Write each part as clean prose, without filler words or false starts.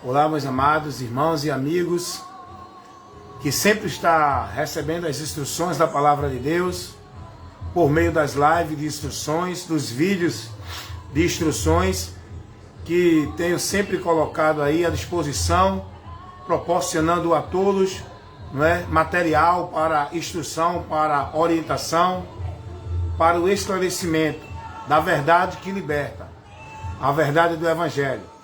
Olá, meus amados irmãos e amigos, que sempre está recebendo as instruções da Palavra de Deus, por meio das lives de instruções, dos vídeos de instruções, que tenho sempre colocado aí à disposição, proporcionando a todos, material para instrução, para orientação, para o esclarecimento da verdade que liberta, a verdade do Evangelho.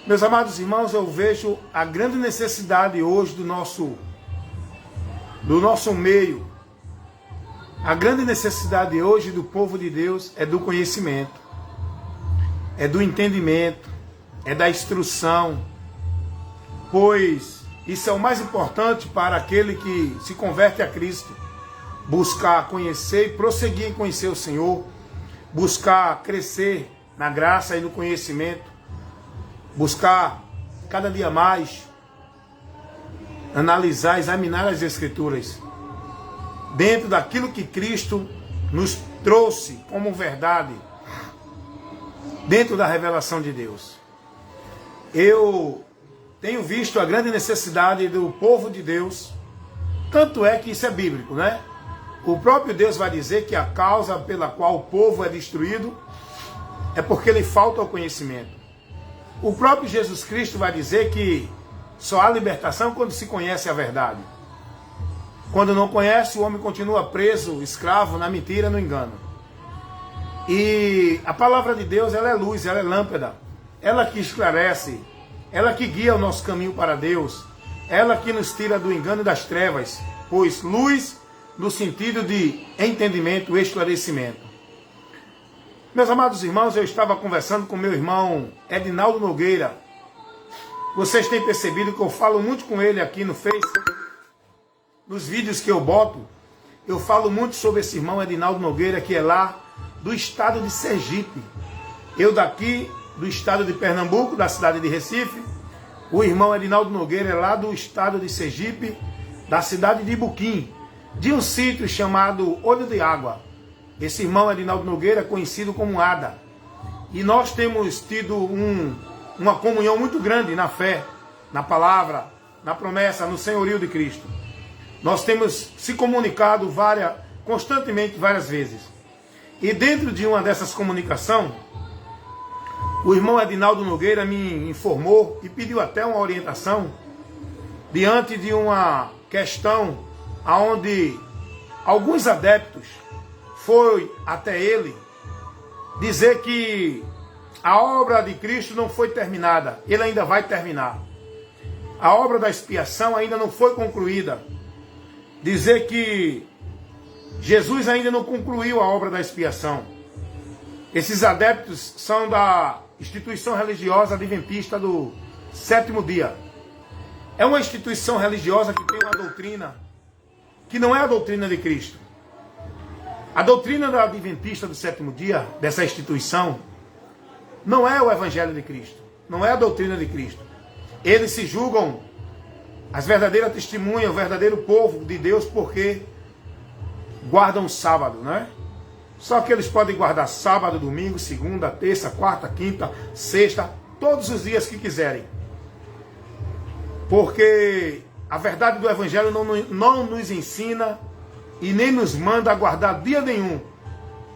Meus amados irmãos, eu vejo a grande necessidade hoje do nosso meio. A grande necessidade hoje do povo de Deus é do conhecimento, é do entendimento, é da instrução, pois isso é o mais importante para aquele que se converte a Cristo. Buscar conhecer e prosseguir em conhecer o Senhor, buscar crescer na graça e no conhecimento, buscar cada dia mais analisar, examinar as Escrituras dentro daquilo que Cristo nos trouxe como verdade, dentro da revelação de Deus. Eu tenho visto a grande necessidade do povo de Deus, tanto é que isso é bíblico, né? O próprio Deus vai dizer que a causa pela qual o povo é destruído é porque lhe falta o conhecimento. O próprio Jesus Cristo vai dizer que só há libertação quando se conhece a verdade. Quando não conhece, o homem continua preso, escravo, na mentira, no engano. E a palavra de Deus, ela é luz, ela é lâmpada. Ela que esclarece, ela que guia o nosso caminho para Deus. Ela que nos tira do engano e das trevas. Pois luz no sentido de entendimento, esclarecimento. Meus amados irmãos, eu estava conversando com meu irmão Edinaldo Nogueira. Vocês têm percebido que eu falo muito com ele aqui no Facebook, nos vídeos que eu boto. Eu falo muito sobre esse irmão Edinaldo Nogueira, que é lá do estado de Sergipe. Eu daqui do estado de Pernambuco, da cidade de Recife. O irmão Edinaldo Nogueira é lá do estado de Sergipe, da cidade de Ibuquim, de um sítio chamado Olho de Água. Esse irmão Edinaldo Nogueira é conhecido como Ada. E nós temos tido uma comunhão muito grande na fé, na palavra, na promessa, no senhorio de Cristo. Nós temos se comunicado constantemente, várias vezes. E dentro de uma dessas comunicações, o irmão Edinaldo Nogueira me informou e pediu até uma orientação diante de uma questão onde alguns adeptos foi até ele dizer que a obra de Cristo não foi terminada, ele ainda vai terminar. A obra da expiação ainda não foi concluída. Dizer que Jesus ainda não concluiu a obra da expiação. Esses adeptos são da instituição religiosa adventista do sétimo dia. É uma instituição religiosa que tem uma doutrina que não é a doutrina de Cristo. A doutrina da adventista do sétimo dia, dessa instituição, não é o Evangelho de Cristo. Não é a doutrina de Cristo. Eles se julgam as verdadeiras testemunhas, o verdadeiro povo de Deus, porque guardam o sábado, né? Só que eles podem guardar sábado, domingo, segunda, terça, quarta, quinta, sexta, todos os dias que quiserem. Porque a verdade do Evangelho não nos ensina e nem nos manda a guardar dia nenhum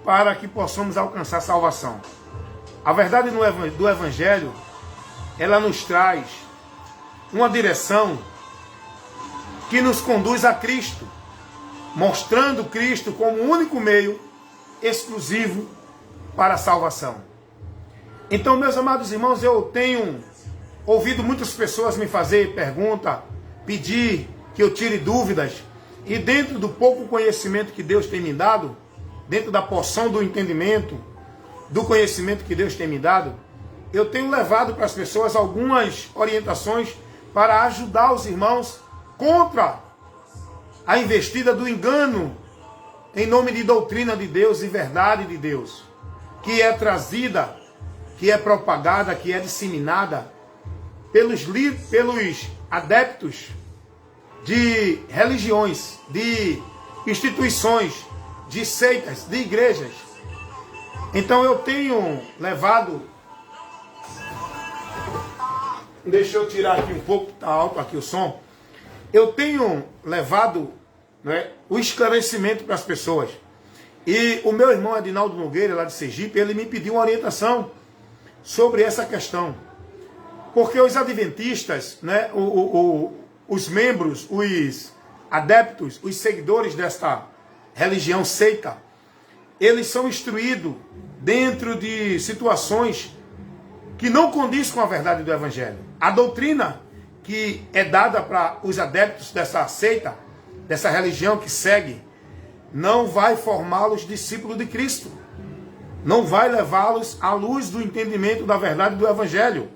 para que possamos alcançar salvação. A verdade do Evangelho, ela nos traz uma direção que nos conduz a Cristo, mostrando Cristo como o único meio exclusivo para a salvação. Então, meus amados irmãos, eu tenho ouvido muitas pessoas me fazer pergunta, pedir que eu tire dúvidas. E dentro do pouco conhecimento que Deus tem me dado, dentro da porção do entendimento, do conhecimento que Deus tem me dado, eu tenho levado para as pessoas algumas orientações para ajudar os irmãos contra a investida do engano em nome de doutrina de Deus e verdade de Deus, que é trazida, que é propagada, que é disseminada pelos adeptos de religiões, de instituições, de seitas, de igrejas. Então eu tenho levado Deixa eu tirar aqui um pouco, tá alto aqui o som. Eu tenho levado, né, o esclarecimento para as pessoas. E o meu irmão Adinaldo Nogueira, lá de Sergipe, ele me pediu uma orientação sobre essa questão. Porque os adventistas, né, os membros, os adeptos, os seguidores desta religião seita, eles são instruídos dentro de situações que não condiz com a verdade do Evangelho. A doutrina que é dada para os adeptos dessa seita, dessa religião que segue, não vai formá-los discípulos de Cristo. Não vai levá-los à luz do entendimento da verdade do Evangelho.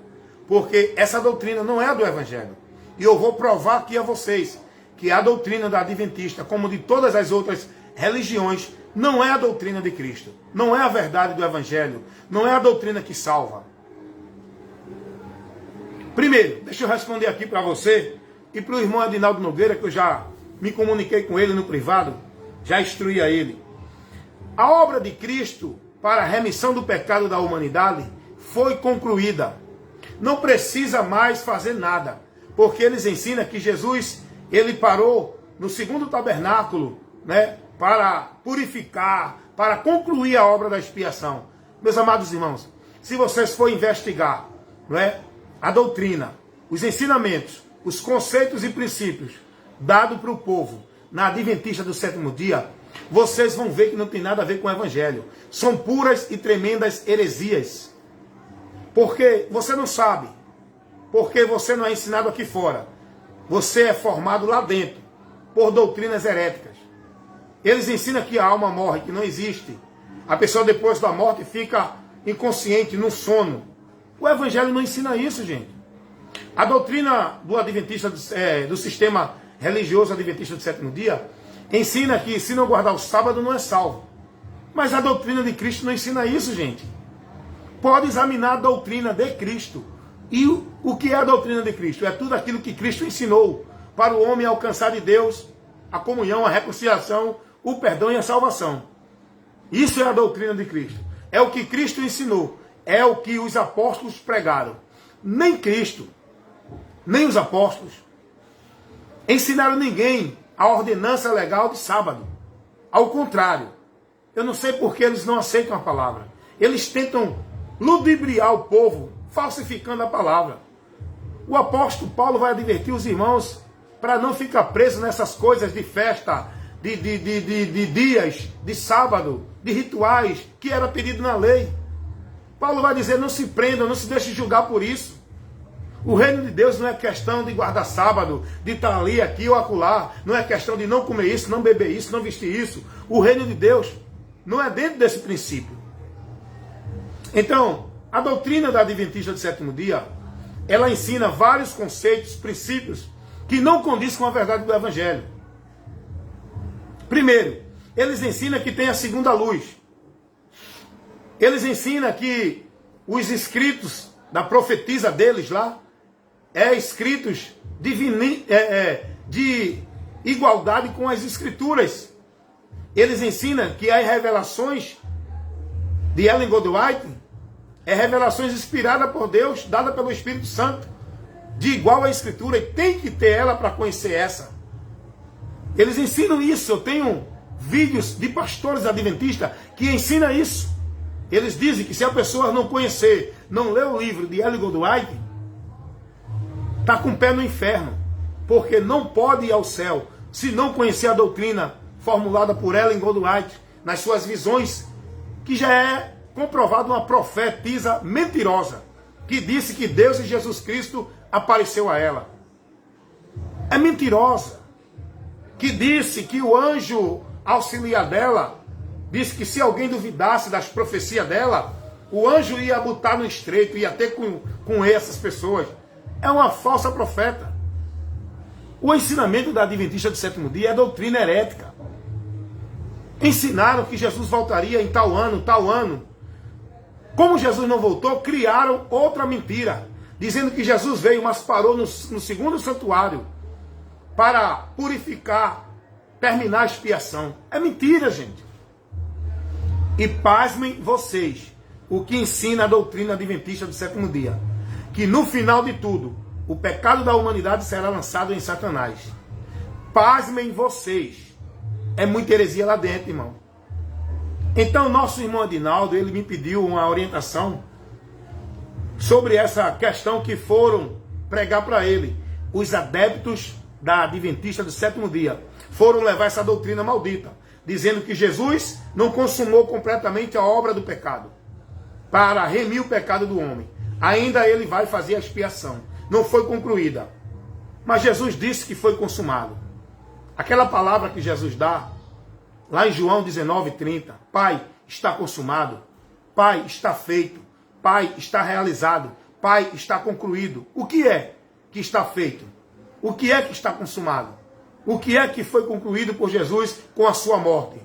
Porque essa doutrina não é a do Evangelho. E eu vou provar aqui a vocês que a doutrina da Adventista, como de todas as outras religiões, não é a doutrina de Cristo. Não é a verdade do Evangelho. Não é a doutrina que salva. Primeiro, deixa eu responder aqui para você e para o irmão Adinaldo Nogueira, que eu já me comuniquei com ele no privado, já instruí a ele. A obra de Cristo para a remissão do pecado da humanidade foi concluída. Não precisa mais fazer nada, porque eles ensinam que Jesus, ele parou no segundo tabernáculo, né, para purificar, para concluir a obra da expiação. Meus amados irmãos, se vocês forem investigar, não é, a doutrina, os ensinamentos, os conceitos e princípios dados para o povo na Adventista do sétimo dia, vocês vão ver que não tem nada a ver com o Evangelho. São puras e tremendas heresias. Porque você não sabe. Porque você não é ensinado aqui fora. Você é formado lá dentro por doutrinas heréticas. Eles ensinam que a alma morre, que não existe. A pessoa depois da morte fica inconsciente, no sono. O Evangelho não ensina isso, gente. A doutrina do Adventista, do sistema religioso Adventista do sétimo dia, ensina que se não guardar o sábado não é salvo. Mas a doutrina de Cristo não ensina isso, gente. Pode examinar a doutrina de Cristo. E o que é a doutrina de Cristo? É tudo aquilo que Cristo ensinou para o homem alcançar de Deus a comunhão, a reconciliação, o perdão e a salvação. Isso é a doutrina de Cristo. É o que Cristo ensinou. É o que os apóstolos pregaram. Nem Cristo, nem os apóstolos ensinaram ninguém a ordenança legal de sábado. Ao contrário, eu não sei por que eles não aceitam a palavra. Eles tentam ludibriar o povo, falsificando a palavra. O apóstolo Paulo vai advertir os irmãos para não ficar preso nessas coisas de festa, de dias, de sábado, de rituais, que era pedido na lei. Paulo vai dizer, não se prendam, não se deixem julgar por isso. O reino de Deus não é questão de guardar sábado, de estar ali, aqui ou acolá. Não é questão de não comer isso, não beber isso, não vestir isso. O reino de Deus não é dentro desse princípio. Então, a doutrina da Adventista do sétimo dia, ela ensina vários conceitos, princípios, que não condizem com a verdade do Evangelho. Primeiro, eles ensinam que tem a segunda luz. Eles ensinam que os escritos da profetisa deles lá, escritos de igualdade com as escrituras. Eles ensinam que as revelações de Ellen Goldwhite revelações inspiradas por Deus, dadas pelo Espírito Santo, de igual à escritura, e tem que ter ela para conhecer essa. Eles ensinam isso. Eu tenho vídeos de pastores adventistas que ensinam isso. Eles dizem que se a pessoa não conhecer, não ler o livro de Ellen Goldwhite, está com o pé no inferno. Porque não pode ir ao céu se não conhecer a doutrina formulada por Ellen Goldwhite nas suas visões, que já é comprovado uma profetisa mentirosa, que disse que Deus e Jesus Cristo apareceu a ela. É mentirosa. Que disse que o anjo auxiliar dela disse que se alguém duvidasse das profecias dela, o anjo ia botar no estreito, ia ter com essas pessoas. É uma falsa profeta. O ensinamento da Adventista do sétimo dia é doutrina herética. Ensinaram que Jesus voltaria em tal ano, tal ano. Como Jesus não voltou, criaram outra mentira, dizendo que Jesus veio, mas parou no segundo santuário para purificar, terminar a expiação. É mentira, gente. E pasmem vocês, o que ensina a doutrina adventista do sétimo dia. que no final de tudo, o pecado da humanidade será lançado em Satanás. Pasmem vocês. É muita heresia lá dentro, irmão. Então, nosso irmão Adinaldo, ele me pediu uma orientação sobre essa questão que foram pregar para ele. Os adeptos da Adventista do sétimo dia foram levar essa doutrina maldita, dizendo que Jesus não consumou completamente a obra do pecado, para remir o pecado do homem. Ainda ele vai fazer a expiação. Não foi concluída. Mas Jesus disse que foi consumado. Aquela palavra que Jesus dá, lá em João 19:30, Pai, está consumado. Pai, está feito. Pai, está realizado. Pai, está concluído. O que é que está feito? O que é que está consumado? O que é que foi concluído por Jesus com a sua morte?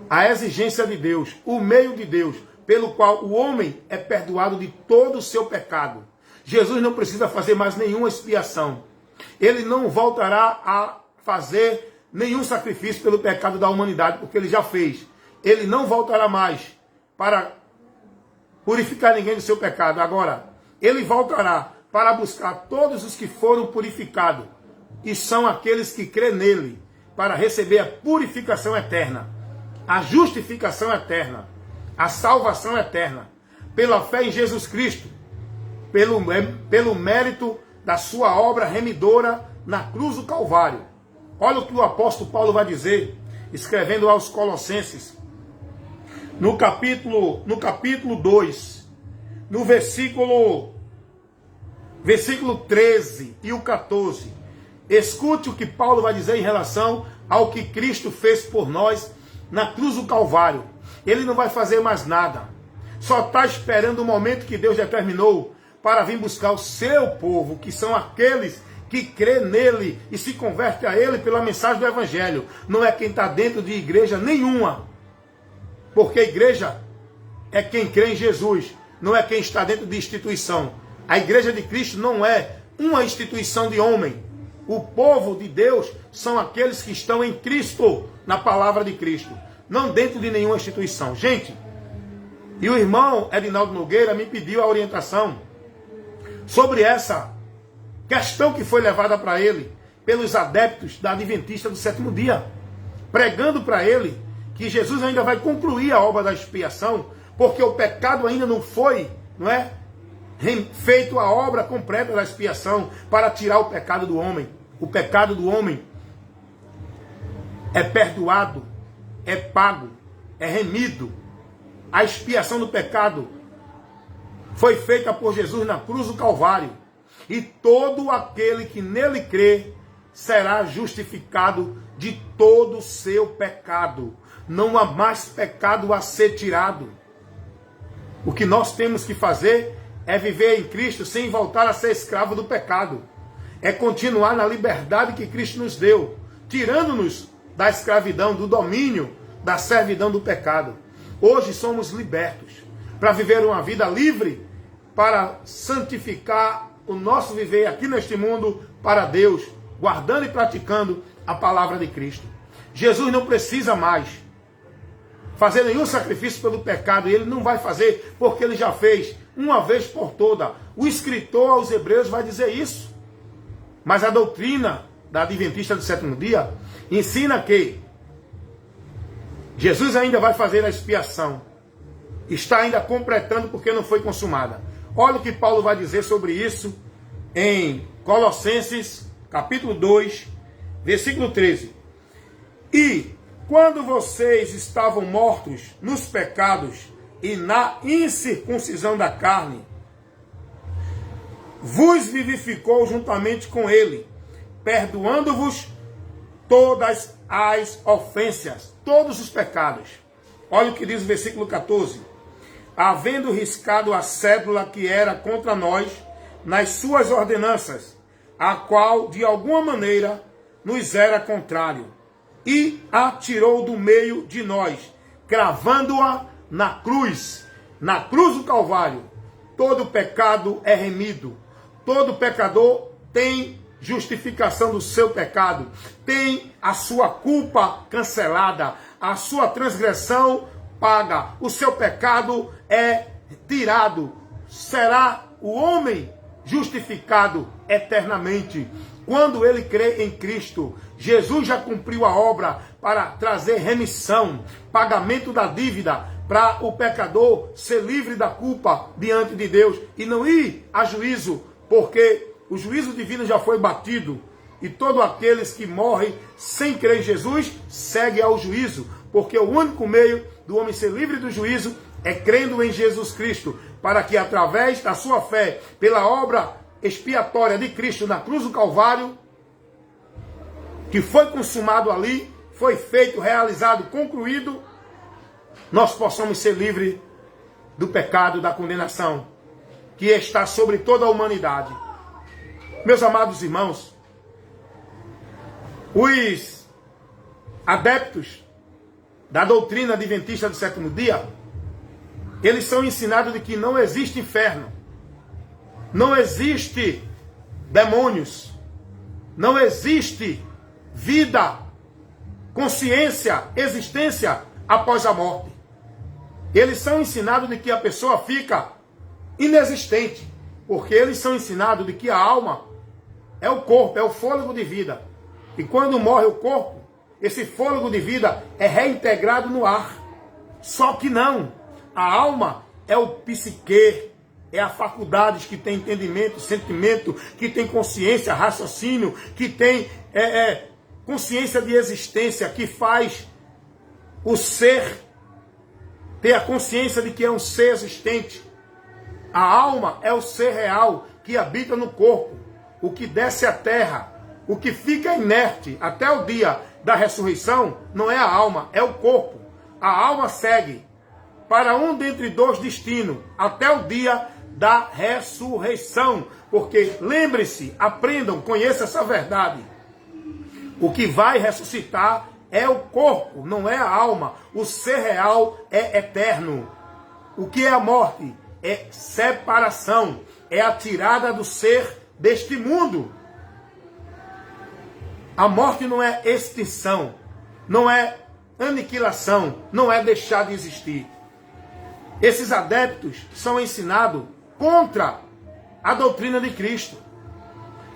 A exigência de Deus, o meio de Deus, pelo qual o homem é perdoado de todo o seu pecado. Jesus não precisa fazer mais nenhuma expiação. Ele não voltará a fazer nenhum sacrifício pelo pecado da humanidade, porque ele já fez. Ele não voltará mais para purificar ninguém do seu pecado. Agora, ele voltará para buscar todos os que foram purificados, e são aqueles que crêem nele, para receber a purificação eterna, a justificação eterna, a salvação eterna, pela fé em Jesus Cristo, pelo mérito da sua obra remidora na cruz do Calvário. Olha o que o apóstolo Paulo vai dizer, escrevendo aos Colossenses, no capítulo 2, no versículo 13 e o 14. Escute o que Paulo vai dizer em relação ao que Cristo fez por nós na cruz do Calvário. Ele não vai fazer mais nada. Só está esperando o momento que Deus determinou para vir buscar o seu povo, que são aqueles que crê nele e se converte a ele pela mensagem do Evangelho. Não é quem está dentro de igreja nenhuma. Porque a igreja é quem crê em Jesus, não é quem está dentro de instituição. A igreja de Cristo não é uma instituição de homem. O povo de Deus são aqueles que estão em Cristo, na palavra de Cristo, não dentro de nenhuma instituição. Gente, e o irmão Edinaldo Nogueira me pediu a orientação sobre essa questão que foi levada para ele pelos adeptos da Adventista do sétimo dia, pregando para ele que Jesus ainda vai concluir a obra da expiação, porque o pecado ainda não foi, feito a obra completa da expiação para tirar o pecado do homem. O pecado do homem é perdoado, é pago, é remido. A expiação do pecado foi feita por Jesus na cruz do Calvário. E todo aquele que nele crê será justificado de todo o seu pecado. Não há mais pecado a ser tirado. O que nós temos que fazer é viver em Cristo sem voltar a ser escravo do pecado. É continuar na liberdade que Cristo nos deu, tirando-nos da escravidão, do domínio, da servidão do pecado. Hoje somos libertos para viver uma vida livre, para santificar o nosso viver aqui neste mundo para Deus, guardando e praticando a palavra de Cristo. Jesus não precisa mais fazer nenhum sacrifício pelo pecado, e ele não vai fazer, porque ele já fez uma vez por toda. O escritor aos Hebreus vai dizer isso. Mas a doutrina da Adventista do sétimo dia ensina que Jesus ainda vai fazer a expiação. Está ainda completando porque não foi consumada. Olha o que Paulo vai dizer sobre isso em Colossenses, capítulo 2, versículo 13. E quando vocês estavam mortos nos pecados e na incircuncisão da carne, vos vivificou juntamente com ele, perdoando-vos todas as ofensas, todos os pecados. Olha o que diz o versículo 14. Havendo riscado a cédula que era contra nós nas suas ordenanças, a qual de alguma maneira nos era contrário, e a tirou do meio de nós, cravando-a na cruz do Calvário. Todo pecado é remido, todo pecador tem justificação do seu pecado, tem a sua culpa cancelada, a sua transgressão paga, o seu pecado é tirado, será o homem justificado eternamente. Quando ele crê em Cristo, Jesus já cumpriu a obra para trazer remissão, pagamento da dívida, para o pecador ser livre da culpa diante de Deus e não ir a juízo, porque o juízo divino já foi batido e todos aqueles que morrem sem crer em Jesus seguem ao juízo, porque o único meio do homem ser livre do juízo é crendo em Jesus Cristo, para que através da sua fé, pela obra expiatória de Cristo na cruz do Calvário, que foi consumado ali, foi feito, realizado, concluído, nós possamos ser livres do pecado, da condenação, que está sobre toda a humanidade. Meus amados irmãos, os adeptos da doutrina adventista do sétimo dia, eles são ensinados de que não existe inferno, não existe demônios, não existe vida, consciência, existência após a morte. Eles são ensinados de que a pessoa fica inexistente, porque eles são ensinados de que a alma é o corpo, é o fôlego de vida. E quando morre o corpo, esse fôlego de vida é reintegrado no ar. Só que não. A alma é o psique, é a faculdade que tem entendimento, sentimento, que tem consciência, raciocínio, que tem consciência de existência, que faz o ser ter a consciência de que é um ser existente. A alma é o ser real que habita no corpo, o que desce à terra, o que fica inerte até o dia da ressurreição, não é a alma, é o corpo. A alma segue para um dentre dois destinos, até o dia da ressurreição. Porque, lembre-se, aprendam, conheçam essa verdade. O que vai ressuscitar é o corpo, não é a alma. O ser real é eterno. O que é a morte? É separação, é a tirada do ser deste mundo. A morte não é extinção, não é aniquilação, não é deixar de existir. Esses adeptos são ensinados contra a doutrina de Cristo.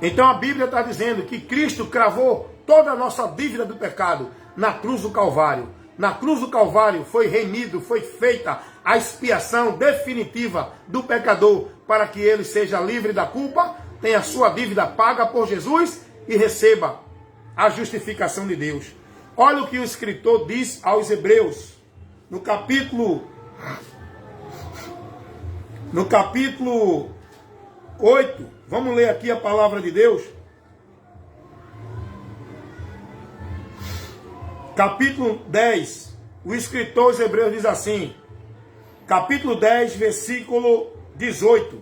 Então a Bíblia está dizendo que Cristo cravou toda a nossa dívida do pecado na cruz do Calvário. Na cruz do Calvário foi remido, foi feita a expiação definitiva do pecador para que ele seja livre da culpa, tenha sua dívida paga por Jesus e receba a justificação de Deus. Olha o que o escritor diz aos Hebreus, no capítulo 8, vamos ler aqui a palavra de Deus. Capítulo 10, o escritor aos Hebreus diz assim, capítulo 10, versículo 18.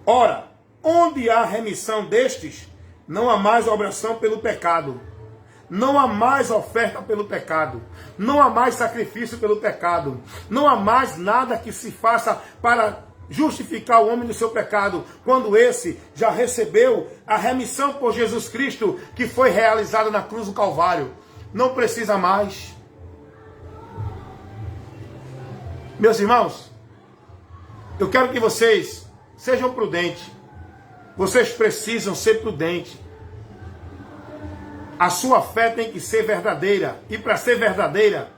Ora, onde há remissão destes, não há mais obração pelo pecado, não há mais oferta pelo pecado, não há mais sacrifício pelo pecado, não há mais nada que se faça para justificar o homem do seu pecado, quando esse já recebeu a remissão por Jesus Cristo, que foi realizada na cruz do Calvário. Não precisa mais. Meus irmãos, eu quero que vocês sejam prudentes. Vocês precisam ser prudentes. A sua fé tem que ser verdadeira. E para ser verdadeira,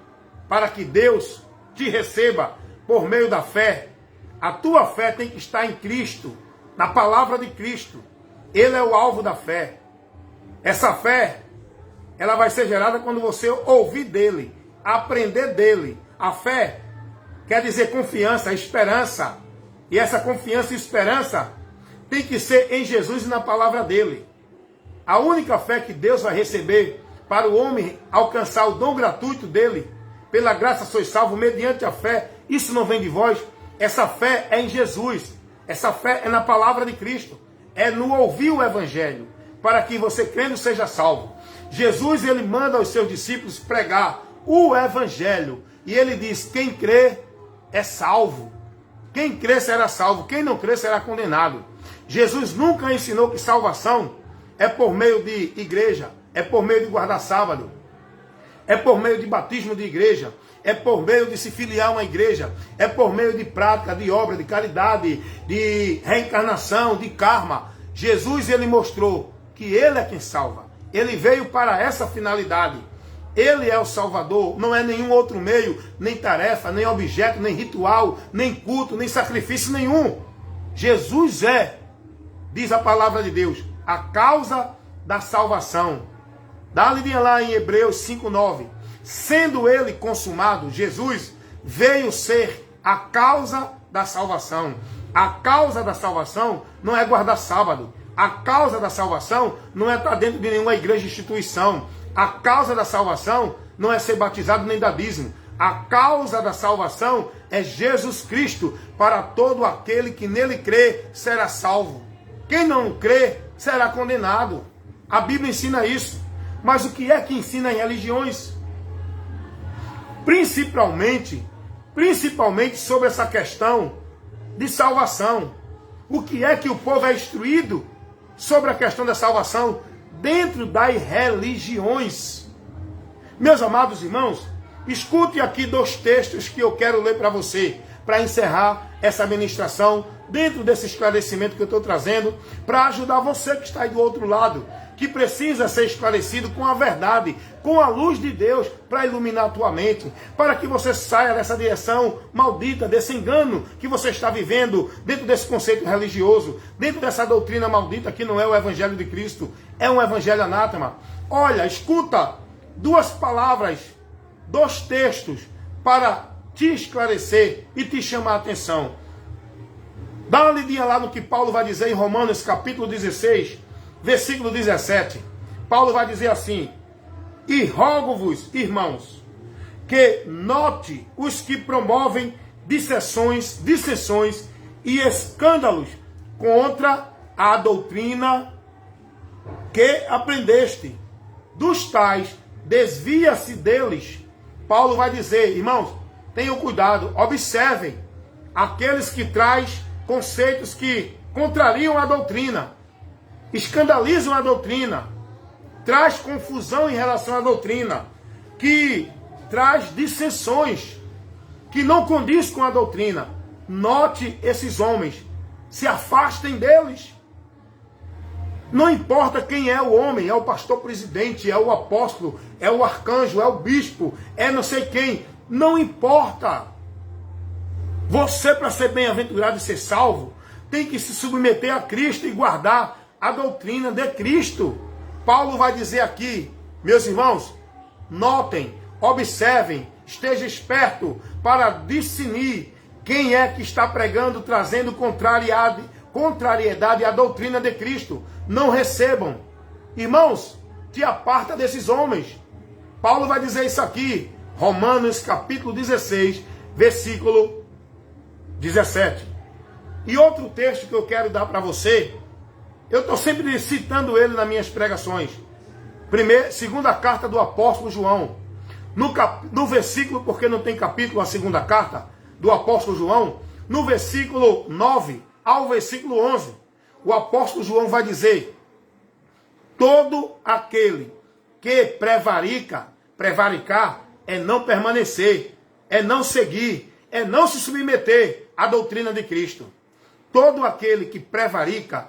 para que Deus te receba por meio da fé, a tua fé tem que estar em Cristo, na palavra de Cristo. Ele é o alvo da fé. Essa fé, ela vai ser gerada quando você ouvir dele, aprender dele. A fé quer dizer confiança, esperança. E essa confiança e esperança tem que ser em Jesus e na palavra dele. A única fé que Deus vai receber para o homem alcançar o dom gratuito dele, pela graça sois salvos mediante a fé, isso não vem de vós. Essa fé é em Jesus. Essa fé é na palavra de Cristo. É no ouvir o evangelho, para que você crendo seja salvo. Jesus, ele manda aos seus discípulos pregar o evangelho. E ele diz, quem crê é salvo. Quem crê será salvo. Quem não crê será condenado. Jesus nunca ensinou que salvação é por meio de igreja, é por meio de guardar sábado, é por meio de batismo de igreja, é por meio de se filiar a uma igreja, é por meio de prática, de obra, de caridade, de reencarnação, de karma. Jesus, ele mostrou que ele é quem salva. Ele veio para essa finalidade. Ele é o Salvador, não é nenhum outro meio, nem tarefa, nem objeto, nem ritual, nem culto, nem sacrifício nenhum. Jesus é, diz a palavra de Deus, a causa da salvação. Dá uma lidinha lá em Hebreus 5:9. Sendo ele consumado, Jesus veio ser a causa da salvação. A causa da salvação não é guardar sábado. A causa da salvação não é estar dentro de nenhuma igreja, instituição. A causa da salvação não é ser batizado nem dar dízimo. A causa da salvação é Jesus Cristo. Para todo aquele que nele crê, será salvo. Quem não crê, será condenado. A Bíblia ensina isso. Mas o que é que ensina em religiões? Principalmente sobre essa questão de salvação. O que é que o povo é instruído sobre a questão da salvação dentro das religiões? Meus amados irmãos, escute aqui 2 textos que eu quero ler para você, para encerrar essa ministração, dentro desse esclarecimento que eu estou trazendo, para ajudar você que está aí do outro lado, que precisa ser esclarecido com a verdade, com a luz de Deus, para iluminar a tua mente, para que você saia dessa direção maldita, desse engano que você está vivendo, dentro desse conceito religioso, dentro dessa doutrina maldita que não é o Evangelho de Cristo, é um Evangelho anátema. Olha, escuta 2 palavras, 2 textos, para te esclarecer e te chamar a atenção. Dá uma lidinha lá no que Paulo vai dizer em Romanos capítulo 16, versículo 17. Paulo vai dizer assim: e rogo-vos, irmãos, que note os que promovem dissensões e escândalos contra a doutrina que aprendeste. Dos tais, desvia-se deles. Paulo vai dizer, irmãos, tenham cuidado, observem aqueles que traz conceitos que contrariam a doutrina, escandalizam a doutrina, traz confusão em relação à doutrina, que traz dissensões, que não condiz com a doutrina. Note esses homens, se afastem deles. Não importa quem é o homem, é o pastor presidente, é o apóstolo, é o arcanjo, é o bispo, é não sei quem, não importa. Você, para ser bem-aventurado e ser salvo, tem que se submeter a Cristo e guardar a doutrina de Cristo. Paulo vai dizer aqui, meus irmãos, notem, observem, esteja esperto para discernir quem é que está pregando, trazendo contrariedade à doutrina de Cristo. Não recebam. Irmãos, te aparta desses homens. Paulo vai dizer isso aqui, Romanos capítulo 16, versículo 17. E outro texto que eu quero dar para você, eu estou sempre citando ele nas minhas pregações. Segunda carta do apóstolo João. No versículo, porque não tem capítulo, a segunda carta do apóstolo João, no versículo 9 ao versículo 11, o apóstolo João vai dizer: todo aquele que prevaricar é não permanecer, é não seguir, é não se submeter à doutrina de Cristo. Todo aquele que prevarica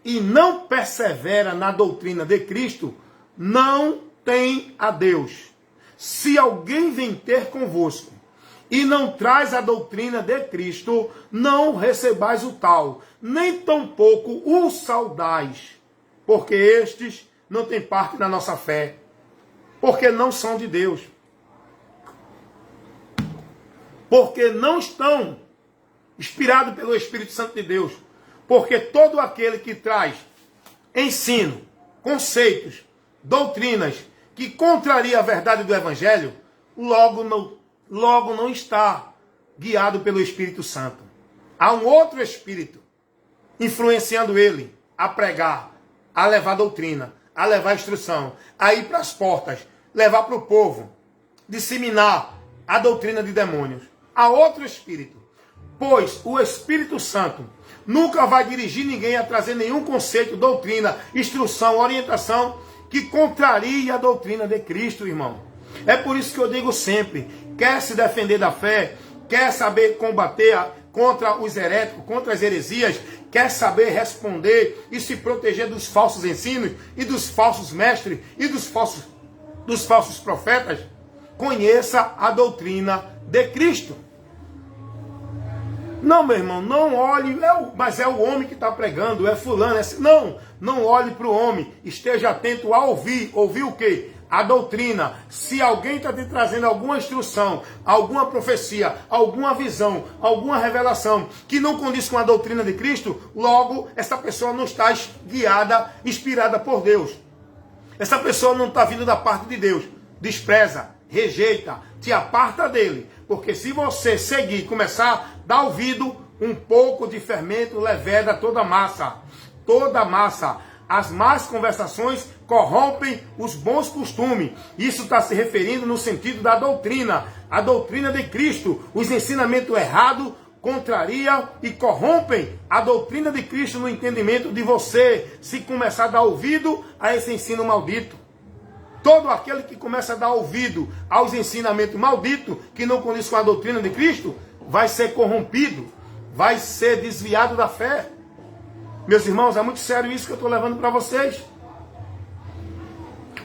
e não persevera na doutrina de Cristo, não tem a Deus. Se alguém vem ter convosco e não traz a doutrina de Cristo, não recebais o tal, nem tampouco o saudais, porque estes não têm parte na nossa fé, porque não são de Deus, porque não estão inspirados pelo Espírito Santo de Deus, porque todo aquele que traz ensino, conceitos, doutrinas que contraria a verdade do Evangelho, logo não está guiado pelo Espírito Santo. Há um outro Espírito influenciando ele a pregar, a levar doutrina, a levar instrução, a ir para as portas, levar para o povo, disseminar a doutrina de demônios. Há outro Espírito, pois o Espírito Santo nunca vai dirigir ninguém a trazer nenhum conceito, doutrina, instrução, orientação que contrarie a doutrina de Cristo, irmão. É por isso que eu digo sempre, quer se defender da fé, quer saber combater contra os heréticos, contra as heresias, quer saber responder e se proteger dos falsos ensinos e dos falsos mestres e dos falsos profetas, conheça a doutrina de Cristo. Não, meu irmão, não olhe, mas é o homem que está pregando, é fulano, não olhe para o homem, esteja atento a ouvir o quê? A doutrina. Se alguém está te trazendo alguma instrução, alguma profecia, alguma visão, alguma revelação que não condiz com a doutrina de Cristo, logo essa pessoa não está guiada, inspirada por Deus. Essa pessoa não está vindo da parte de Deus. Despreza, rejeita, te aparta dele. Porque se você seguir, começar a dar ouvido, um pouco de fermento leveda toda massa. Toda massa. As más conversações corrompem os bons costumes. Isso está se referindo no sentido da doutrina. A doutrina de Cristo. Os ensinamentos errados contraria e corrompem a doutrina de Cristo no entendimento de você. Se começar a dar ouvido a esse ensino maldito. Todo aquele que começa a dar ouvido aos ensinamentos malditos, que não condiz com a doutrina de Cristo, vai ser corrompido, vai ser desviado da fé. Meus irmãos, é muito sério isso que eu estou levando para vocês.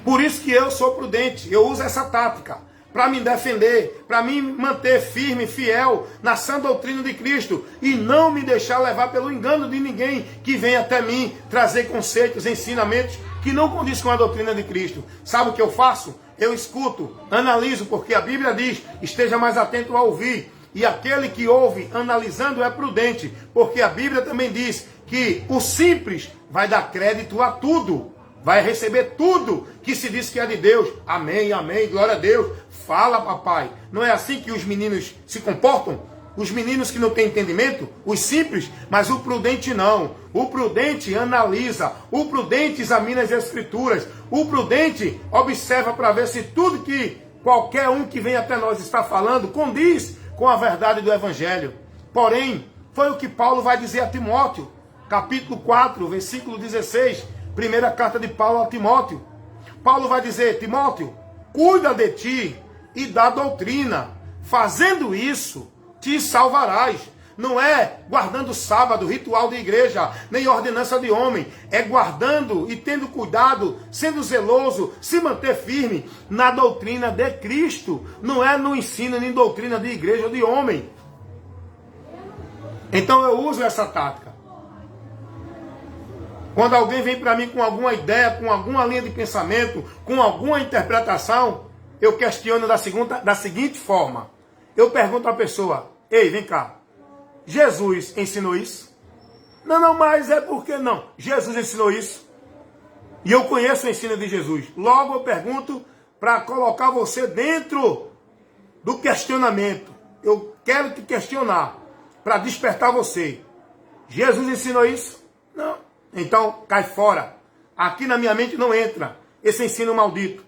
Por isso que eu sou prudente, eu uso essa tática para me defender, para me manter firme, fiel na sã doutrina de Cristo e não me deixar levar pelo engano de ninguém que vem até mim trazer conceitos, ensinamentos que não condiz com a doutrina de Cristo. Sabe o que eu faço? Eu escuto, analiso, porque a Bíblia diz, esteja mais atento a ouvir. E aquele que ouve analisando é prudente, porque a Bíblia também diz que o simples vai dar crédito a tudo, vai receber tudo que se diz que é de Deus. Amém, amém, glória a Deus. Fala, papai. Não é assim que os meninos se comportam? Os meninos que não têm entendimento, os simples, mas o prudente não. O prudente analisa, o prudente examina as escrituras, o prudente observa para ver se tudo que qualquer um que vem até nós está falando condiz com a verdade do Evangelho. Porém, foi o que Paulo vai dizer a Timóteo, capítulo 4, versículo 16, primeira carta de Paulo a Timóteo. Paulo vai dizer, Timóteo, cuida de ti e da doutrina, fazendo isso, te salvarás. Não é guardando sábado, ritual de igreja, nem ordenança de homem. É guardando e tendo cuidado, sendo zeloso, se manter firme na doutrina de Cristo. Não é no ensino nem doutrina de igreja ou de homem. Então eu uso essa tática. Quando alguém vem para mim com alguma ideia, com alguma linha de pensamento, com alguma interpretação, eu questiono da seguinte forma. Eu pergunto à pessoa, ei, vem cá. Jesus ensinou isso? Não, mas é porque não. Jesus ensinou isso. E eu conheço o ensino de Jesus. Logo eu pergunto para colocar você dentro do questionamento. Eu quero te questionar para despertar você. Jesus ensinou isso? Não. Então cai fora. Aqui na minha mente não entra esse ensino maldito.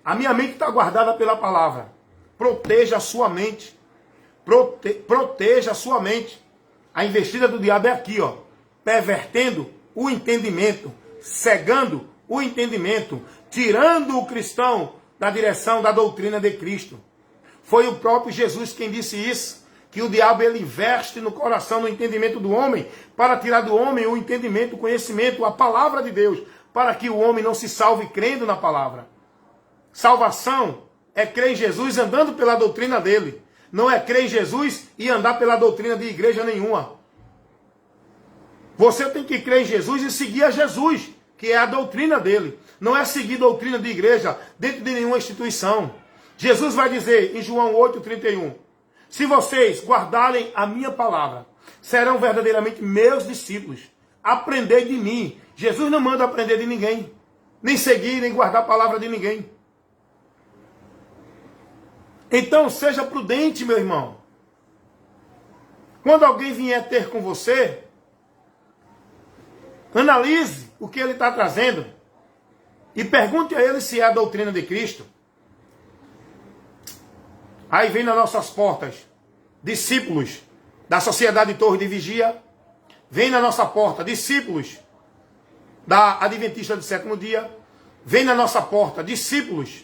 A minha mente está guardada pela palavra. Proteja a sua mente. Proteja a sua mente. A investida do diabo é aqui, ó, pervertendo o entendimento, cegando o entendimento, tirando o cristão da direção da doutrina de Cristo. Foi o próprio Jesus quem disse isso, que o diabo ele investe no coração, no entendimento do homem, para tirar do homem o entendimento, o conhecimento, a palavra de Deus, para que o homem não se salve crendo na palavra. Salvação é crer em Jesus andando pela doutrina dele. Não é crer em Jesus e andar pela doutrina de igreja nenhuma. Você tem que crer em Jesus e seguir a Jesus, que é a doutrina dele. Não é seguir doutrina de igreja dentro de nenhuma instituição. Jesus vai dizer em João 8,31, se vocês guardarem a minha palavra, serão verdadeiramente meus discípulos. Aprendei de mim. Jesus não manda aprender de ninguém, nem seguir, nem guardar a palavra de ninguém. Então, seja prudente, meu irmão. Quando alguém vier ter com você, analise o que ele está trazendo e pergunte a ele se é a doutrina de Cristo. Aí vem nas nossas portas discípulos da Sociedade Torre de Vigia, vem na nossa porta discípulos da Adventista do Sétimo Dia, vem na nossa porta discípulos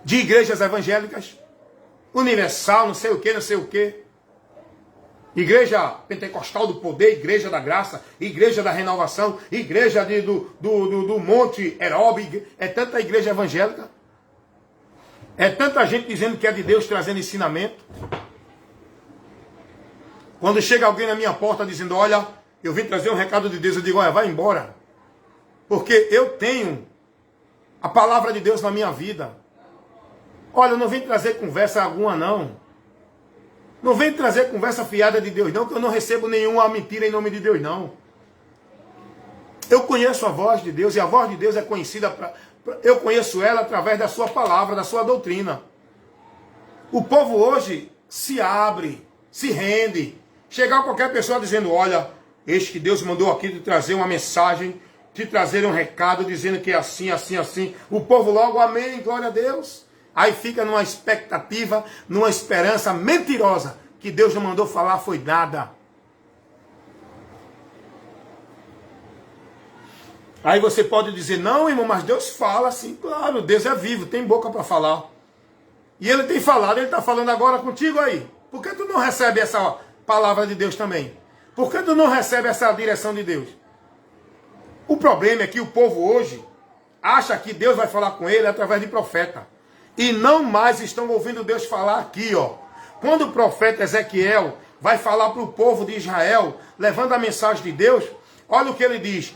de igrejas evangélicas, universal, não sei o que, não sei o que. Igreja pentecostal do poder, igreja da graça, igreja da renovação, igreja do Monte Herobe, é tanta igreja evangélica. É tanta gente dizendo que é de Deus, trazendo ensinamento. Quando chega alguém na minha porta dizendo, olha, eu vim trazer um recado de Deus, eu digo, olha, vai embora. Porque eu tenho a palavra de Deus na minha vida. Olha, eu não vim trazer conversa alguma, não. Não vem trazer conversa fiada de Deus, não, que eu não recebo nenhuma mentira em nome de Deus, não. Eu conheço a voz de Deus, e a voz de Deus é conhecida, eu conheço ela através da sua palavra, da sua doutrina. O povo hoje se abre, se rende. Chegar qualquer pessoa dizendo, olha, eis que Deus mandou aqui te trazer uma mensagem, te trazer um recado, dizendo que é assim, assim, assim. O povo logo, amém, glória a Deus. Aí fica numa expectativa, numa esperança mentirosa, que Deus não mandou falar, foi nada. Aí você pode dizer, não, irmão, mas Deus fala assim. Claro, Deus é vivo, tem boca para falar. E Ele tem falado, Ele está falando agora contigo aí. Por que tu não recebe essa palavra de Deus também? Por que tu não recebe essa direção de Deus? O problema é que o povo hoje acha que Deus vai falar com ele através de profeta. E não mais estão ouvindo Deus falar aqui, ó. Quando o profeta Ezequiel vai falar para o povo de Israel, levando a mensagem de Deus, olha o que ele diz.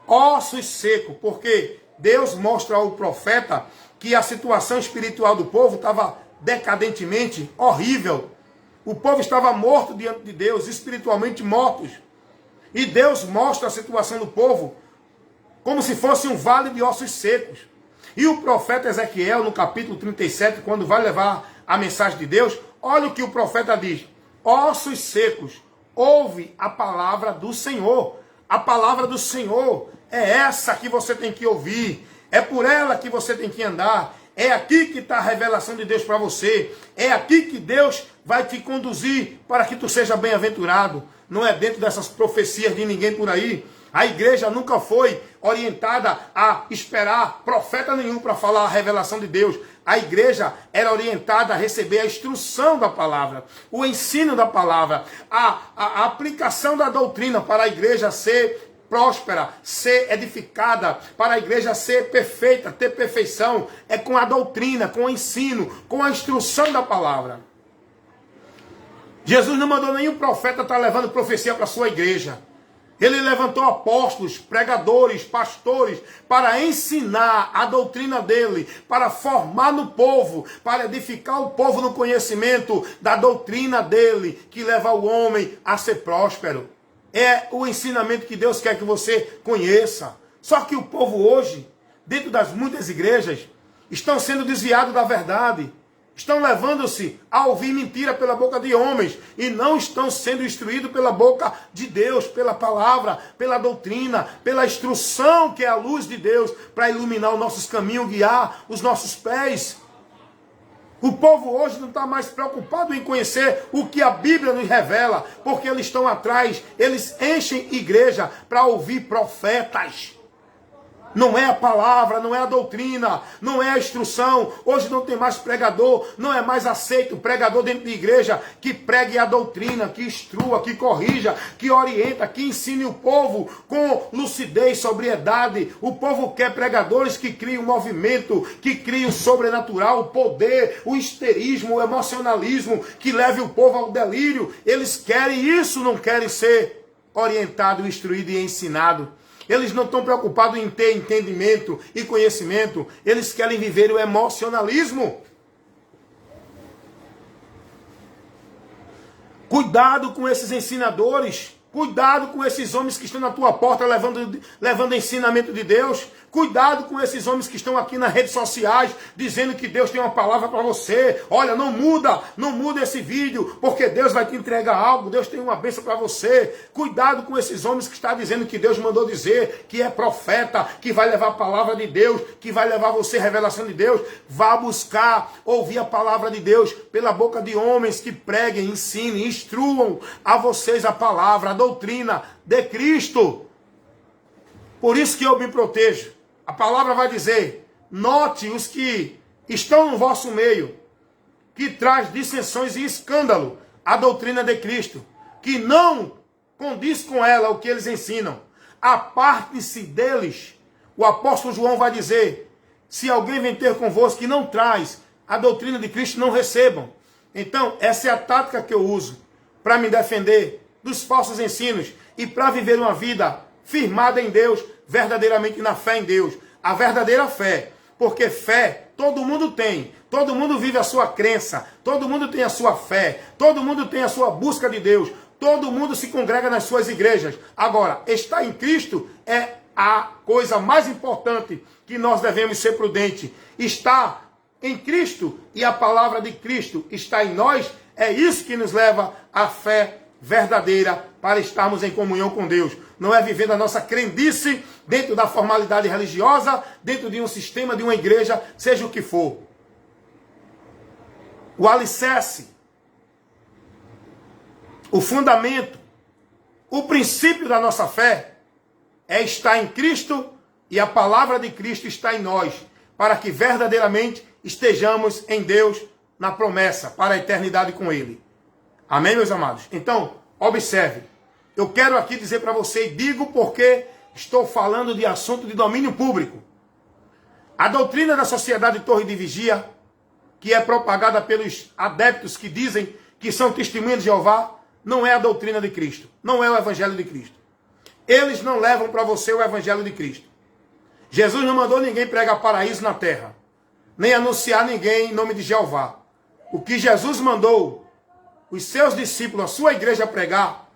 Ossos secos, porque Deus mostra ao profeta que a situação espiritual do povo estava decadentemente horrível. O povo estava morto diante de Deus, espiritualmente mortos. E Deus mostra a situação do povo como se fosse um vale de ossos secos. E o profeta Ezequiel, no capítulo 37, quando vai levar a mensagem de Deus, olha o que o profeta diz. Ossos secos, ouve a palavra do Senhor. A palavra do Senhor é essa que você tem que ouvir. É por ela que você tem que andar. É aqui que está a revelação de Deus para você. É aqui que Deus vai te conduzir para que tu seja bem-aventurado. Não é dentro dessas profecias de ninguém por aí. A igreja nunca foi orientada a esperar profeta nenhum para falar a revelação de Deus. A igreja era orientada a receber a instrução da palavra, o ensino da palavra, a aplicação da doutrina para a igreja ser próspera, ser edificada, para a igreja ser perfeita, ter perfeição. É com a doutrina, com o ensino, com a instrução da palavra. Jesus não mandou nenhum profeta estar levando profecia para a sua igreja. Ele levantou apóstolos, pregadores, pastores, para ensinar a doutrina dele, para formar no povo, para edificar o povo no conhecimento da doutrina dele, que leva o homem a ser próspero. É o ensinamento que Deus quer que você conheça. Só que o povo hoje, dentro das muitas igrejas, estão sendo desviados da verdade. Estão levando-se a ouvir mentira pela boca de homens e não estão sendo instruídos pela boca de Deus, pela palavra, pela doutrina, pela instrução que é a luz de Deus para iluminar os nossos caminhos, guiar os nossos pés. O povo hoje não está mais preocupado em conhecer o que a Bíblia nos revela, porque eles estão atrás, eles enchem igreja para ouvir profetas. Não é a palavra, não é a doutrina, não é a instrução. Hoje não tem mais pregador, não é mais aceito pregador dentro de igreja que pregue a doutrina, que instrua, que corrija, que orienta, que ensine o povo com lucidez, sobriedade. O povo quer pregadores que criem um movimento, que criem o sobrenatural, o poder, o histerismo, o emocionalismo, que leve o povo ao delírio. Eles querem isso, não querem ser orientado, instruído e ensinado. Eles não estão preocupados em ter entendimento e conhecimento. Eles querem viver o emocionalismo. Cuidado com esses ensinadores. Cuidado com esses homens que estão na tua porta levando ensinamento de Deus. Cuidado com esses homens que estão aqui nas redes sociais dizendo que Deus tem uma palavra para você. Olha, não muda esse vídeo, porque Deus vai te entregar algo, Deus tem uma bênção para você. Cuidado com esses homens que estão dizendo que Deus mandou dizer, que é profeta, que vai levar a palavra de Deus, que vai levar você a revelação de Deus. Vá buscar ouvir a palavra de Deus pela boca de homens que preguem, ensinem, instruam a vocês a palavra, a doutrina de Cristo. Por isso que eu me protejo. A palavra vai dizer, note os que estão no vosso meio, que traz dissensões e escândalo à doutrina de Cristo, que não condiz com ela o que eles ensinam. Aparte-se deles. O apóstolo João vai dizer, se alguém vem ter convosco que não traz a doutrina de Cristo, não recebam. Então, essa é a tática que eu uso para me defender dos falsos ensinos e para viver uma vida firmada em Deus, verdadeiramente na fé em Deus. A verdadeira fé, porque fé todo mundo tem, todo mundo vive a sua crença, todo mundo tem a sua fé, todo mundo tem a sua busca de Deus, todo mundo se congrega nas suas igrejas. Agora, estar em Cristo é a coisa mais importante que nós devemos ser prudentes. Estar em Cristo e a palavra de Cristo está em nós, é isso que nos leva à fé verdadeira para estarmos em comunhão com Deus. Não é vivendo a nossa crendice dentro da formalidade religiosa, dentro de um sistema, de uma igreja, seja o que for. O alicerce, o fundamento, o princípio da nossa fé é estar em Cristo e a palavra de Cristo está em nós, para que verdadeiramente estejamos em Deus na promessa, para a eternidade com Ele. Amém, meus amados? Então, observe. Eu quero aqui dizer para você, e digo porque estou falando de assunto de domínio público. A doutrina da Sociedade Torre de Vigia, que é propagada pelos adeptos que dizem que são testemunhas de Jeová, não é a doutrina de Cristo. Não é o Evangelho de Cristo. Eles não levam para você o Evangelho de Cristo. Jesus não mandou ninguém pregar paraíso na terra, nem anunciar ninguém em nome de Jeová. O que Jesus mandou os seus discípulos, a sua igreja pregar,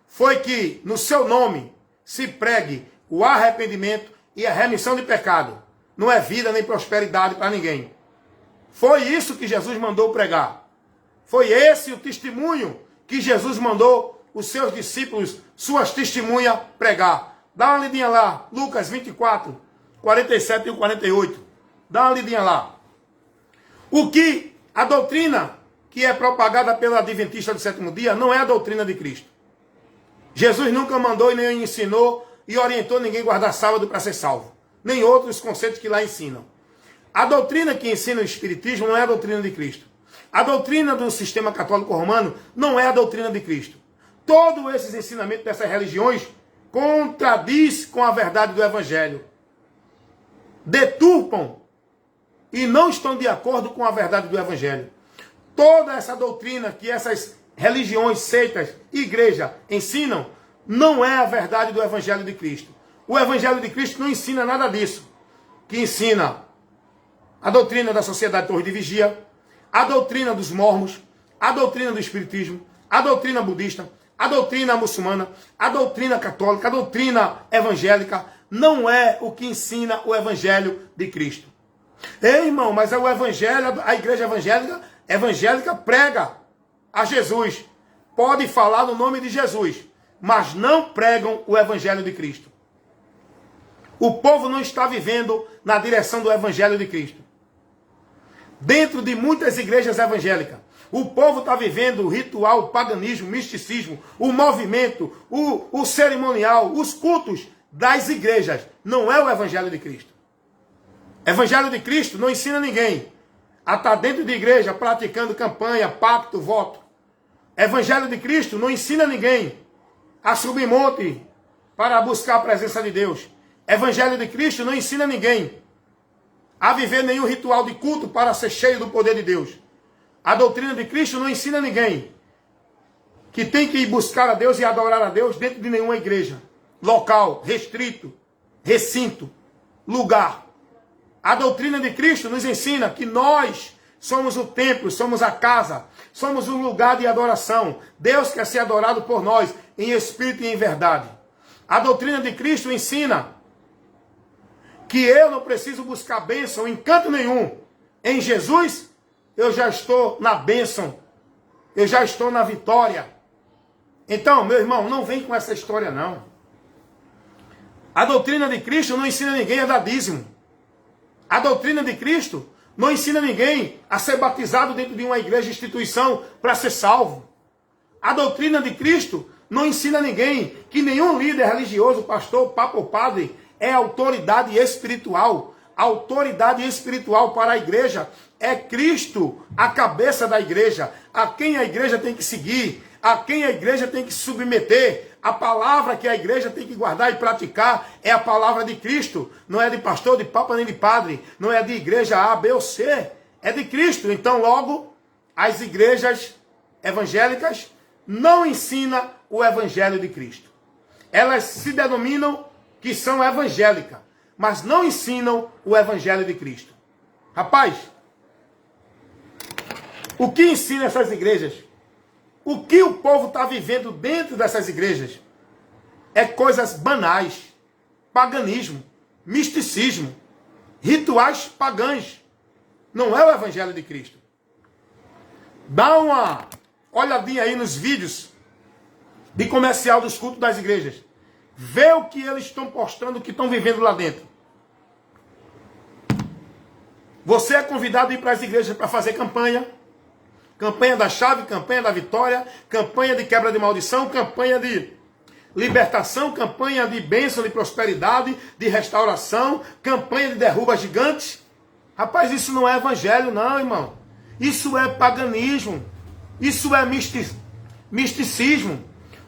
foi que no seu nome se pregue o arrependimento e a remissão de pecado. Não é vida nem prosperidade para ninguém. Foi isso que Jesus mandou pregar. Foi esse o testemunho que Jesus mandou os seus discípulos, suas testemunhas, pregar. Dá uma lidinha lá, Lucas 24, 47 e 48. Dá uma lidinha lá. O que a doutrina que é propagada pela Adventista do sétimo dia não é a doutrina de Cristo. Jesus nunca mandou e nem ensinou e orientou ninguém a guardar sábado para ser salvo. Nem outros conceitos que lá ensinam. A doutrina que ensina o Espiritismo não é a doutrina de Cristo. A doutrina do sistema católico romano não é a doutrina de Cristo. Todos esses ensinamentos dessas religiões contradiz com a verdade do Evangelho. Deturpam e não estão de acordo com a verdade do Evangelho. Toda essa doutrina que essas religiões, seitas, igreja ensinam, não é a verdade do Evangelho de Cristo. O Evangelho de Cristo não ensina nada disso. Que ensina a doutrina da Sociedade Torre de Vigia, a doutrina dos mormons, a doutrina do Espiritismo, a doutrina budista, a doutrina muçulmana, a doutrina católica, a doutrina evangélica, não é o que ensina o Evangelho de Cristo. Ei, irmão, mas é o Evangelho, a igreja evangélica prega a Jesus. Pode falar no nome de Jesus, mas não pregam o Evangelho de Cristo. O povo não está vivendo na direção do Evangelho de Cristo. Dentro de muitas igrejas evangélicas, o povo está vivendo o ritual, o paganismo, o misticismo, o movimento, o cerimonial, os cultos das igrejas. Não é o Evangelho de Cristo. Evangelho de Cristo não ensina ninguém a estar dentro de igreja praticando campanha, pacto, voto. Evangelho de Cristo não ensina ninguém a subir monte para buscar a presença de Deus. Evangelho de Cristo não ensina ninguém a viver nenhum ritual de culto para ser cheio do poder de Deus. A doutrina de Cristo não ensina ninguém que tem que ir buscar a Deus e adorar a Deus dentro de nenhuma igreja, local, restrito, recinto, lugar. A doutrina de Cristo nos ensina que nós somos o templo, somos a casa, somos um lugar de adoração. Deus quer ser adorado por nós em espírito e em verdade. A doutrina de Cristo ensina que eu não preciso buscar bênção em canto nenhum. Em Jesus, eu já estou na bênção. Eu já estou na vitória. Então, meu irmão, não vem com essa história, não. A doutrina de Cristo não ensina ninguém a dar dízimo. A doutrina de Cristo não ensina ninguém a ser batizado dentro de uma igreja, instituição, para ser salvo. A doutrina de Cristo não ensina ninguém que nenhum líder religioso, pastor, papa ou padre, é autoridade espiritual. A autoridade espiritual para a igreja. É Cristo a cabeça da igreja, a quem a igreja tem que seguir, a quem a igreja tem que se submeter. A palavra que a igreja tem que guardar e praticar é a palavra de Cristo. Não é de pastor, de papa, nem de padre. Não é de igreja A, B ou C. É de Cristo. Então, logo, as igrejas evangélicas não ensinam o evangelho de Cristo. Elas se denominam que são evangélicas, mas não ensinam o evangelho de Cristo. Rapaz, o que ensina essas igrejas? O que o povo está vivendo dentro dessas igrejas é coisas banais, paganismo, misticismo, rituais pagãos. Não é o evangelho de Cristo. Dá uma olhadinha aí nos vídeos de comercial dos cultos das igrejas. Vê o que eles estão postando, o que estão vivendo lá dentro. Você é convidado a ir para as igrejas para fazer campanha. Campanha da chave, campanha da vitória, campanha de quebra de maldição, campanha de libertação, campanha de bênção, de prosperidade, de restauração, campanha de derruba gigantes. Rapaz, isso não é evangelho não, irmão. Isso é paganismo. Isso é misticismo.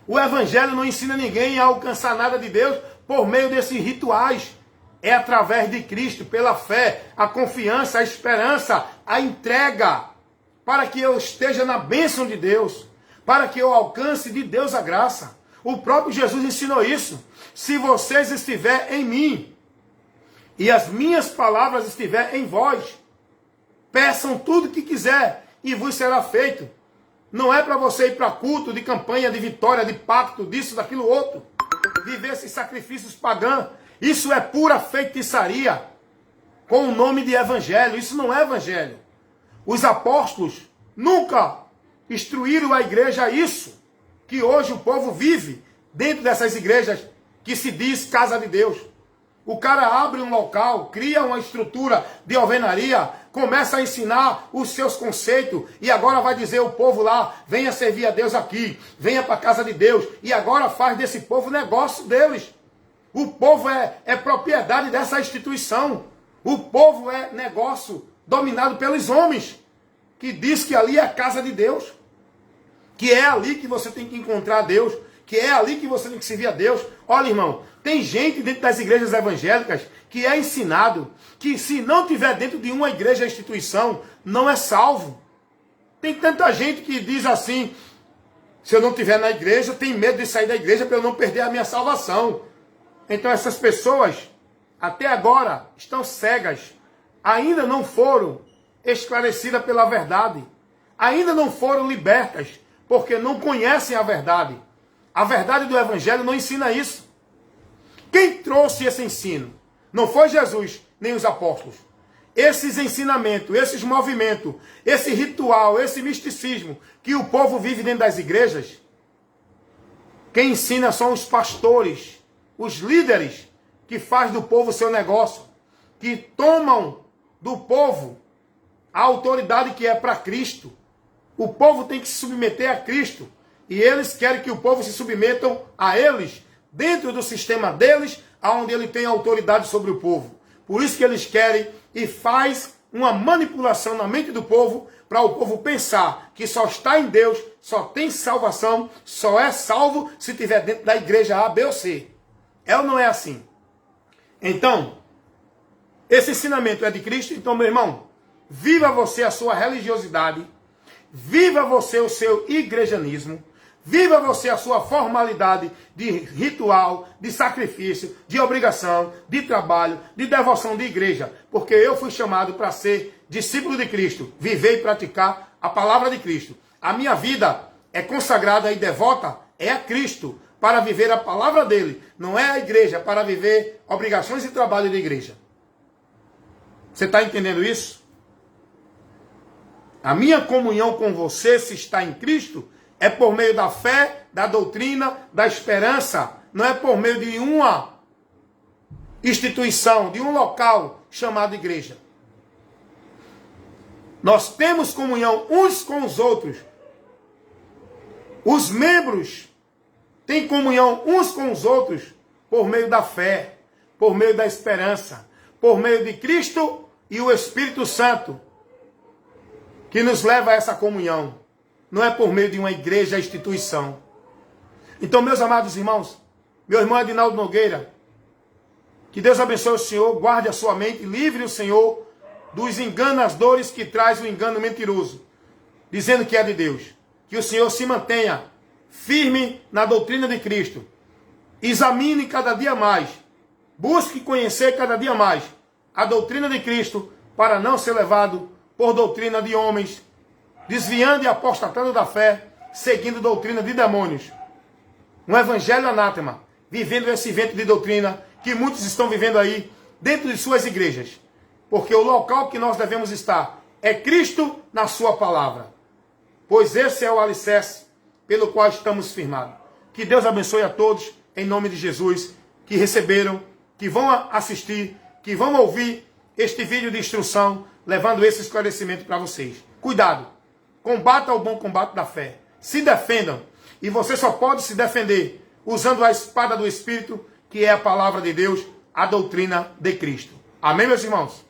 O evangelho não ensina ninguém a alcançar nada de Deus por meio desses rituais. É através de Cristo, pela fé, a confiança, a esperança, a entrega, para que eu esteja na bênção de Deus, para que eu alcance de Deus a graça. O próprio Jesus ensinou isso. Se vocês estiverem em mim, e as minhas palavras estiverem em vós, peçam tudo o que quiser, e vos será feito. Não é para você ir para culto, de campanha, de vitória, de pacto, disso, daquilo outro. Viver esses sacrifícios pagãos. Isso é pura feitiçaria, com o nome de evangelho. Isso não é evangelho. Os apóstolos nunca instruíram a igreja a isso, que hoje o povo vive dentro dessas igrejas que se diz casa de Deus. O cara abre um local, cria uma estrutura de alvenaria, começa a ensinar os seus conceitos e agora vai dizer ao povo lá, venha servir a Deus aqui, venha para a casa de Deus, e agora faz desse povo negócio deles. O povo é propriedade dessa instituição. O povo é negócio dominado pelos homens, que diz que ali é a casa de Deus, que é ali que você tem que encontrar Deus, que é ali que você tem que servir a Deus. Olha, irmão, tem gente dentro das igrejas evangélicas que é ensinado que se não tiver dentro de uma igreja, instituição, não é salvo. Tem tanta gente que diz assim, se eu não estiver na igreja, eu tenho medo de sair da igreja para eu não perder a minha salvação. Então essas pessoas, até agora, estão cegas, ainda não foram esclarecidas pela verdade, ainda não foram libertas, porque não conhecem a verdade. A verdade do evangelho não ensina isso. Quem trouxe esse ensino? Não foi Jesus, nem os apóstolos. Esses ensinamentos, esses movimentos, esse ritual, esse misticismo que o povo vive dentro das igrejas, quem ensina são os pastores, os líderes que fazem do povo seu negócio, que tomam do povo a autoridade que é para Cristo. O povo tem que se submeter a Cristo. E eles querem que o povo se submetam a eles, dentro do sistema deles, onde ele tem autoridade sobre o povo. Por isso que eles querem e faz uma manipulação na mente do povo, para o povo pensar que só está em Deus, só tem salvação, só é salvo se estiver dentro da igreja A, B ou C. É ou não é assim? Então, esse ensinamento é de Cristo. Então, meu irmão, viva você a sua religiosidade, viva você o seu igrejanismo, viva você a sua formalidade de ritual, de sacrifício, de obrigação, de trabalho, de devoção de igreja. Porque eu fui chamado para ser discípulo de Cristo, viver e praticar a palavra de Cristo. A minha vida é consagrada e devota é a Cristo, para viver a palavra dele. Não é a igreja, para viver obrigações e trabalho da igreja. Você está entendendo isso? A minha comunhão com você, se está em Cristo, é por meio da fé, da doutrina, da esperança. Não é por meio de uma instituição, de um local chamado igreja. Nós temos comunhão uns com os outros. Os membros têm comunhão uns com os outros por meio da fé, por meio da esperança, por meio de Cristo e o Espírito Santo, que nos leva a essa comunhão. Não é por meio de uma igreja, instituição. Então, meus amados irmãos, meu irmão Adinaldo Nogueira, que Deus abençoe o Senhor, guarde a sua mente, livre o Senhor dos enganadores que traz o engano mentiroso, dizendo que é de Deus. Que o Senhor se mantenha firme na doutrina de Cristo. Examine cada dia mais. Busque conhecer cada dia mais a doutrina de Cristo para não ser levado por doutrina de homens, desviando e apostatando da fé, seguindo doutrina de demônios. Um evangelho anátema, vivendo esse vento de doutrina que muitos estão vivendo aí dentro de suas igrejas. Porque o local que nós devemos estar é Cristo na sua palavra. Pois esse é o alicerce pelo qual estamos firmados. Que Deus abençoe a todos, em nome de Jesus, que receberam, que vão assistir, que vão ouvir este vídeo de instrução, levando esse esclarecimento para vocês. Cuidado, combata o bom combate da fé. Se defendam, e você só pode se defender usando a espada do Espírito, que é a palavra de Deus, a doutrina de Cristo. Amém, meus irmãos?